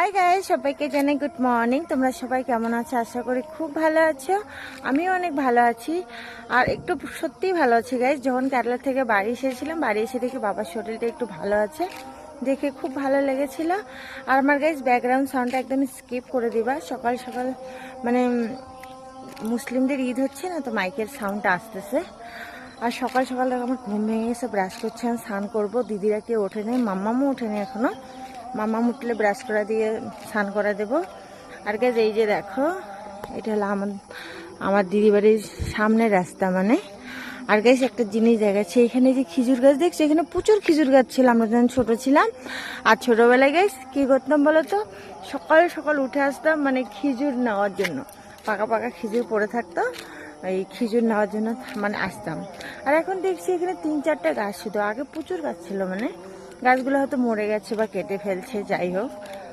Hi guys, সবাইকে জানাই good morning. তোমরা সবাই কেমন আছো? আশা করি খুব ভালো আছো। আমিও অনেক ভালো আছি, আর একটু সত্যিই ভালো আছি গাইস। যখন কেরালা থেকে বাড়ি এসেছিলাম, বাড়ি এসে দেখি বাবার শরীরটা একটু ভালো আছে, দেখে খুব ভালো লেগেছিল। আর আমার গাইস ব্যাকগ্রাউন্ড সাউন্ডটা একদম স্কিপ করে দিবা। সকাল সকাল মানে মুসলিমদের ঈদ হচ্ছে না, তো মাইকের সাউন্ডটা আসতেছে। আর সকাল সকাল আমার ঘুম ভেঙে এসে ব্রাশ করছে, আমি স্নান করবো। দিদিরা কেউ ওঠে নেই, মাম্মামও ওঠেনি এখনো। মাম্মা উঠলে ব্রাশ করা দিয়ে স্নান করা দেবো। আর গাইজ এই যে দেখো, এটা হলো আমার দিদি বাড়ির সামনের রাস্তা মানে। আর গাইজ একটা জিনিস দেখাচ্ছে, এখানে যে খেজুর গাছ দেখছি, এখানে প্রচুর খেজুর গাছ ছিল আমরা যখন ছোটো ছিলাম। আর ছোটোবেলায় গাইজ কী করতাম বলো তো, সকাল সকাল উঠে আসতাম মানে খেজুর নেওয়ার জন্য। পাকা পাকা খেজুর পড়ে থাকতো, এই খেজুর নেওয়ার জন্য মানে আসতাম। আর এখন দেখছি এখানে 3-4টা গাছ শুধু, আগে প্রচুর গাছ ছিল মানে। গাছগুলো হয়তো মরে গেছে বা কেটে ফেলছে, যাই হোক।